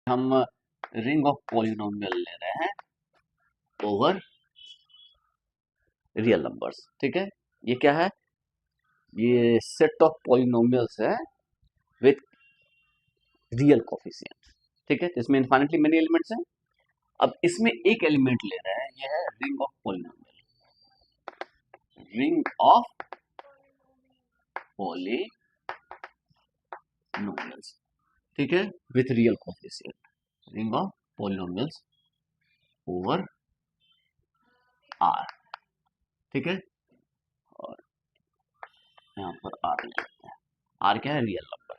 हम ring of polynomial ले रहे हैं ओवर रियल नंबर्स। ठीक है, ये क्या है? ये सेट ऑफ पॉलिनोमियल्स है विथ रियल कोफिशिएंट। ठीक है, इसमें इनफाइनाइटली मेनी एलिमेंट्स हैं। अब इसमें एक एलिमेंट ले रहे हैं, ये है ring of polynomial, ring of polynomials. ठीक है, with real coefficient, ring of polynomials over R. ठीक है, और यहाँ पर आर लेते हैं। आर क्या है? Real number.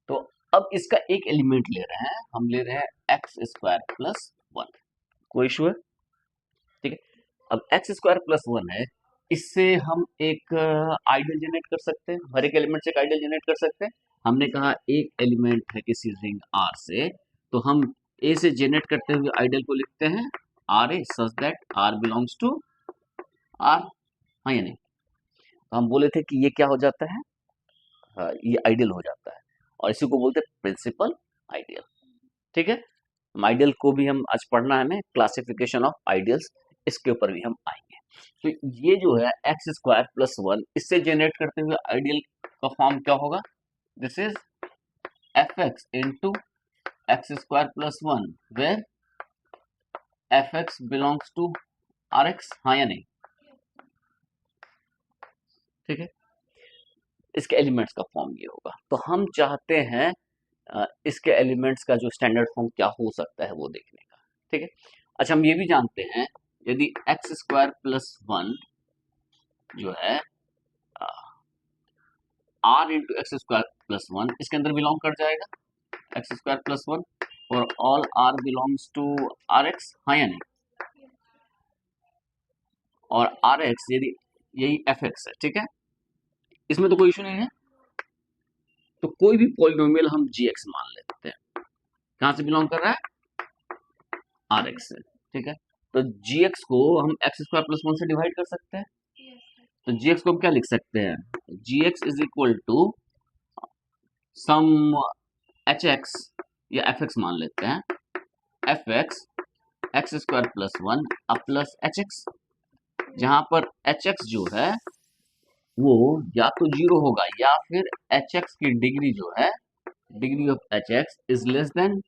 तो अब इसका एक एलिमेंट ले रहे हैं, हम ले रहे हैं एक्स स्क्वायर प्लस वन। कोई इशू है? ठीक है, अब एक्स स्क्वायर प्लस वन है, इससे हम एक आइडियल जनरेट कर सकते हैं, हर एक एलिमेंट से एक आइडियल जनरेट कर सकते हैं। हमने कहा एक एलिमेंट है किसी रिंग आर से, तो हम ए से जनरेट करते हुए आइडियल को लिखते हैं R A such that R belongs to R. हाँ या नहीं? तो हम बोले थे कि ये क्या हो जाता है, ये आइडियल हो जाता है, और इसी को बोलते हैं प्रिंसिपल आइडियल। ठीक है, आइडियल को भी हम आज पढ़ना है, हमें क्लासिफिकेशन ऑफ आइडियल्स, इसके ऊपर भी हम आएंगे। तो ये जो है एक्स स्क्वायर प्लस वन, इससे जनरेट करते हुए आइडियल का फॉर्म क्या होगा? This is F X into X square plus one, where F X belongs to R X. हाँ या नहीं? ठीक है, इसके एलिमेंट्स का फॉर्म ये होगा। तो हम चाहते हैं इसके एलिमेंट्स का जो स्टैंडर्ड फॉर्म क्या हो सकता है वो देखने का। ठीक है, अच्छा हम ये भी जानते हैं, यदि एक्स स्क्वायर प्लस वन जो है R into X square plus one, इसके अंदर बिलोंग कर जाएगा एक्स स्क्वायर प्लस वन, और all R belongs to R X. हाँ या नहीं? और आर एक्स यदि यही एफ एक्स है, ठीक है, इसमें तो कोई इशू नहीं है। तो कोई भी पॉलिनोमियल हम जी एक्स मान लेते हैं, कहां से बिलोंग कर रहा है? आर एक्स से। ठीक है, तो जी एक्स को हम एक्स स्क्वायर प्लस वन से डिवाइड कर सकते हैं। तो जी एक्स को हम क्या लिख सकते हैं? G X is equal to some H X या एफ एक्स मान लेते हैं, F X X square plus one अब प्लस एच एक्स, जहां पर एच एक्स जो है वो या तो जीरो होगा या फिर एच एक्स की डिग्री जो है, degree of H X is less than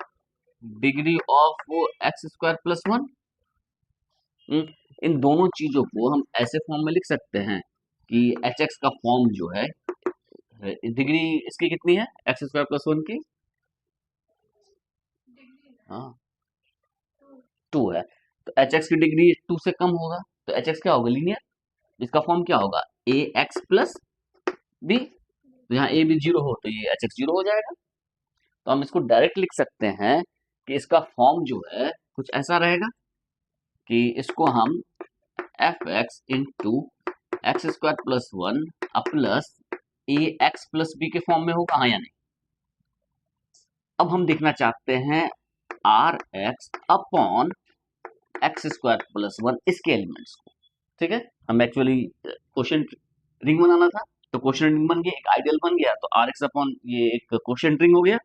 degree of X square plus one. इन दोनों चीजों को हम ऐसे फॉर्म में लिख सकते हैं कि एच एक्स का फॉर्म जो है, डिग्री इसकी कितनी है एक्स स्क्वायर प्लस वन की? हाँ, टू है। तो एच एक्स की डिग्री टू से कम होगा, तो एच एक्स क्या होगा? लीनियर। इसका फॉर्म क्या होगा? ए एक्स प्लस बी। तो यहाँ ए भी जीरो हो तो ये एच एक्स जीरो हो जाएगा। तो हम इसको डायरेक्ट लिख सकते हैं कि इसका फॉर्म जो है कुछ ऐसा रहेगा कि इसको हम F X into X square plus one plus A X plus B के फॉर्म में होगा। हाँ या नहीं? अब हम देखना चाहते हैं R X upon X square plus one, इसके एलिमेंट्स को। ठीक है, हम एक्चुअली क्वेश्चन रिंग बनाना था, तो क्वेश्चन रिंग बन गया, एक आइडियल बन गया, तो आर एक्स अपॉन ये एक क्वेश्चन रिंग हो गया।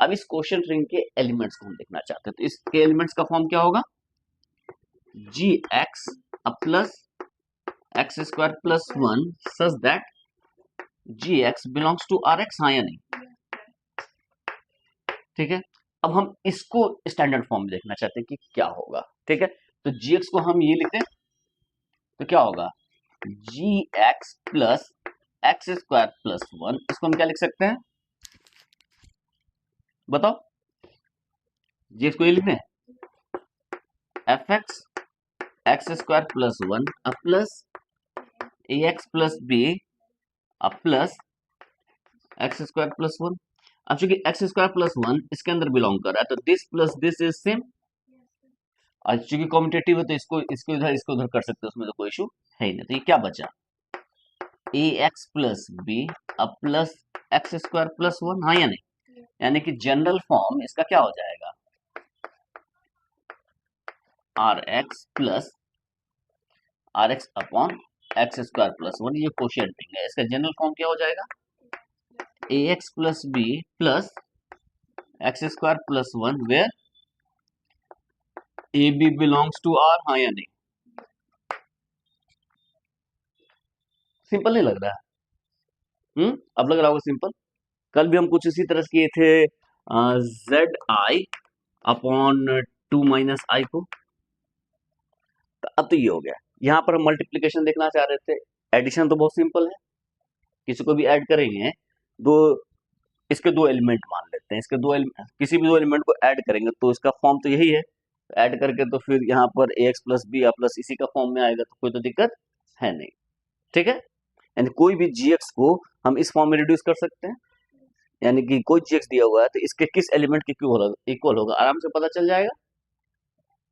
अब इस क्वेश्चन रिंग के एलिमेंट्स को हम देखना चाहते हैं, तो इसके एलिमेंट्स का फॉर्म क्या होगा? G X plus X square plus one such that G X belongs to R X. हाँ या नहीं? ठीक है, अब हम इसको स्टैंडर्ड फॉर्म में देखना चाहते हैं कि क्या होगा। ठीक है, तो जी एक्स को हम ये लिखते हैं, तो क्या होगा? G X plus X square plus one, इसको हम क्या लिख सकते हैं? बताओ, जी एक्स को ये लिखते हैं F X X square plus one plus A X plus B plus X square plus one. अब चूंकि एक्स स्क्वायर प्लस वन इसके अंदर बिलोंग कर रहा है, तो this plus this is same. और चूंकि कॉम्पिटेटिव है तो इसको इसको उधर कर सकते हैं, उसमें तो कोई इशू है ही नहीं। तो ये क्या बचा? A X plus B plus X square plus one. हाँ या नहीं? यानी कि जनरल फॉर्म इसका क्या हो जाएगा? R X plus R X upon X square plus one, ये क्वोशिएंट रिंग है, इसका जनरल फॉर्म क्या हो जाएगा? A X plus B plus X square plus one where A B belongs to R, हाँ या नहीं? सिंपल नहीं लग रहा है? अब लग रहा होगा सिंपल। कल भी हम कुछ इसी तरह से किए थे, Z I upon two minus I को। तो अब तो ये हो गया। यहाँ पर हम मल्टीप्लीकेशन देखना चाह रहे थे। एडिशन तो बहुत सिंपल है, किसी को भी ऐड करेंगे, दो इसके दो एलिमेंट मान लेते हैं, इसके दो एलिमेंट, किसी भी दो एलिमेंट को ऐड करेंगे तो इसका फॉर्म तो यही है। ऐड करके तो फिर यहाँ पर ए एक्स प्लस बी प्लस इसी का फॉर्म में आएगा, तो कोई तो दिक्कत है नहीं। ठीक है, यानी कोई भी जी एक्स को हम इस फॉर्म में रिड्यूस कर सकते हैं, यानी कि कोई जी एक्स दिया हुआ है तो इसके किस एलिमेंट के इक्वल होगा आराम से पता चल जाएगा।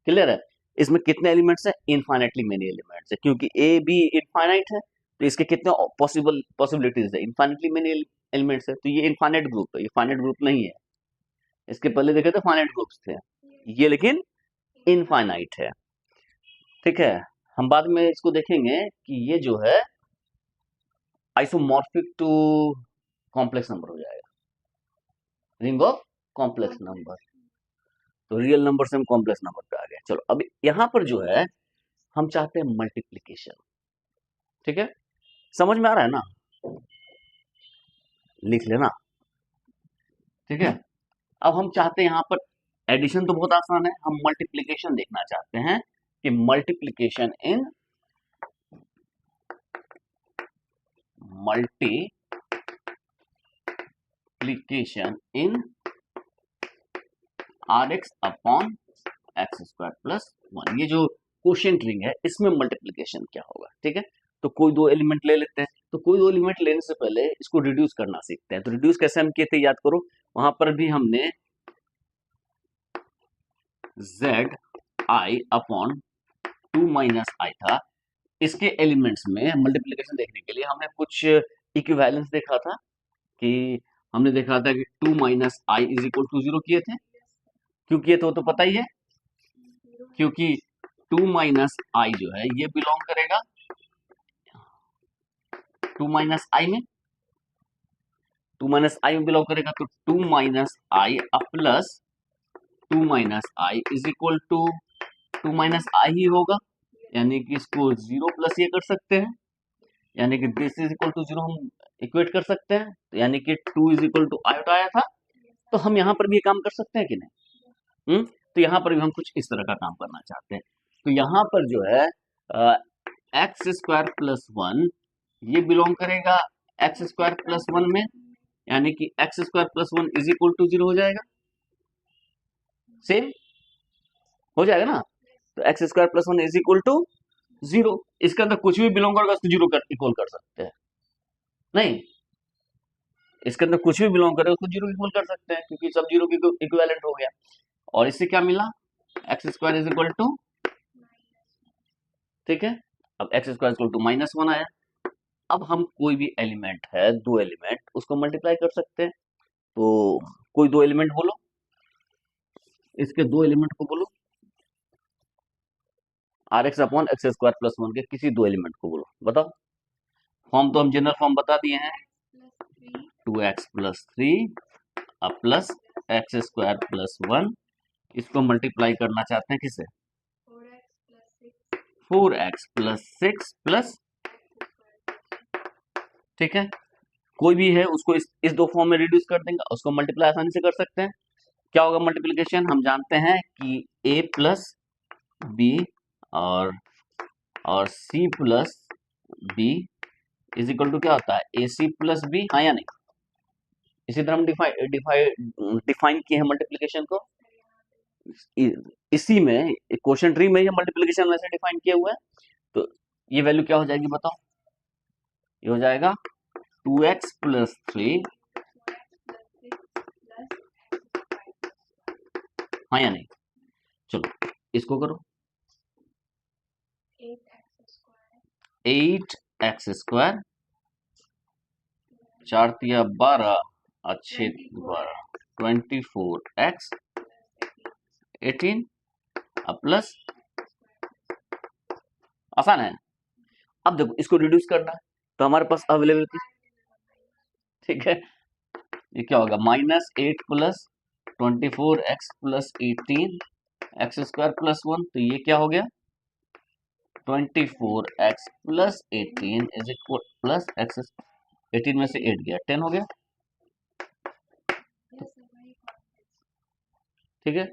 क्लियर है? इसमें कितने एलिमेंट्स हैं? इनफाइनाइटली मेनी एलिमेंट्स है, क्योंकि ए बी इनफाइनाइट है तो इसके कितने पॉसिबिलिटीज है? इनफाइनाइटली मेनी एलिमेंट्स है, तो ये इनफाइनाइट ग्रुप है, ये फाइनाइट ग्रुप नहीं है। इसके पहले देखे तो फाइनाइट ग्रुप्स थे, ये लेकिन इनफाइनाइट है। ठीक है, हम बाद में इसको देखेंगे कि ये जो है आइसोमॉर्फिक टू कॉम्प्लेक्स नंबर हो जाएगा, रिंग ऑफ कॉम्प्लेक्स नंबर। तो रियल नंबर से हम कॉम्प्लेक्स नंबर पे आ गए। चलो अब यहां पर जो है हम चाहते हैं मल्टीप्लीकेशन। ठीक है, समझ में आ रहा है ना? लिख लेना। ठीक है, अब हम चाहते हैं यहां पर एडिशन तो बहुत आसान है, हम मल्टीप्लीकेशन देखना चाहते हैं कि multiplication in are X upon X square plus one, ये जो क्वोशिएंट रिंग है इसमें मल्टीप्लीकेशन क्या होगा। ठीक है, तो कोई दो एलिमेंट ले लेते हैं, तो कोई दो एलिमेंट लेने से पहले इसको रिड्यूस करना सीखते हैं। तो रिड्यूस कैसे हम किए थे याद करो, वहां पर भी हमने Z I upon two minus I था। इसके एलिमेंट्स में मल्टीप्लीकेशन देखने के लिए हमने कुछ इक्विवेलेंस देखा था, कि हमने देखा था कि two minus I is equal to zero किए थे। क्यों किए थे वो तो पता ही है, क्योंकि टू माइनस आई जो है ये बिलोंग करेगा टू माइनस आई में, टू माइनस आई में बिलोंग करेगा, तो two minus I plus two minus I is equal to two minus I ही होगा, यानी कि इसको जीरो प्लस ये कर सकते हैं, यानी कि this is equal to zero हम इक्वेट कर सकते हैं, तो यानी कि two is equal to iota आया था। तो हम यहाँ पर भी ये काम कर सकते हैं कि नहीं? तो यहाँ पर भी हम कुछ इस तरह का काम करना चाहते हैं। तो यहाँ पर जो है एक्स स्क्वायर प्लस वन ये बिलोंग करेगा एक्स स्क्वायर प्लस वन में, यानी कि X square plus one is equal to zero हो जाएगा, सेम हो जाएगा ना? तो X square plus one is equal to zero, इसके अंदर कुछ भी बिलोंग करेगा उसको जीरो इक्वल कर सकते हैं, नहीं इसके अंदर कुछ भी बिलोंग करे उसको जीरो इक्वल कर सकते हैं, क्योंकि सब जीरो की इक्विवेलेंट हो गया। और इससे क्या मिला? X square is equal to, ठीक है, अब X square equal to minus one आया। अब हम कोई भी एलिमेंट है, दो एलिमेंट, उसको मल्टीप्लाई कर सकते हैं। तो कोई दो एलिमेंट बोलो, इसके दो एलिमेंट को बोलो, R X upon X square plus one के किसी दो एलिमेंट को बोलो, बताओ। फॉर्म तो हम जनरल फॉर्म बता दिए हैं, two X plus three plus X square plus one, इसको मल्टीप्लाई करना चाहते हैं किससे? Four X plus six plus, ठीक है, कोई भी है उसको इस दो फॉर्म में रिड्यूस कर देंगे, उसको मल्टीप्लाई आसानी से कर सकते हैं। क्या होगा मल्टीप्लिकेशन? हम जानते हैं कि a प्लस बी और c plus B is equal to क्या होता है? ए सी प्लस बी, हाँ या नहीं? इसी तरह हम डिफाइन किए हैं मल्टीप्लिकेशन को, इसी में क्वोशिएंट ट्री में ये मल्टीप्लिकेशन वैसे डिफाइन किया हुआ है। तो ये वैल्यू क्या हो जाएगी बताओ? ये हो जाएगा टू एक्स प्लस थ्री, हाँ या नहीं? चलो इसको करो, 8x स्क्वायर, चार तिया 12 अच्छे 12, 24x 18 प्लस, आसान है। अब देखो इसको रिड्यूस करना है तो हमारे पास अवेलेबल की, ठीक है, ये क्या होगा? Minus 8 plus 24x plus 18 x square plus 1, तो ये क्या हो गया 24x plus 18 is equal plus x 18 में से 8 गया 10 हो गया। ठीक है,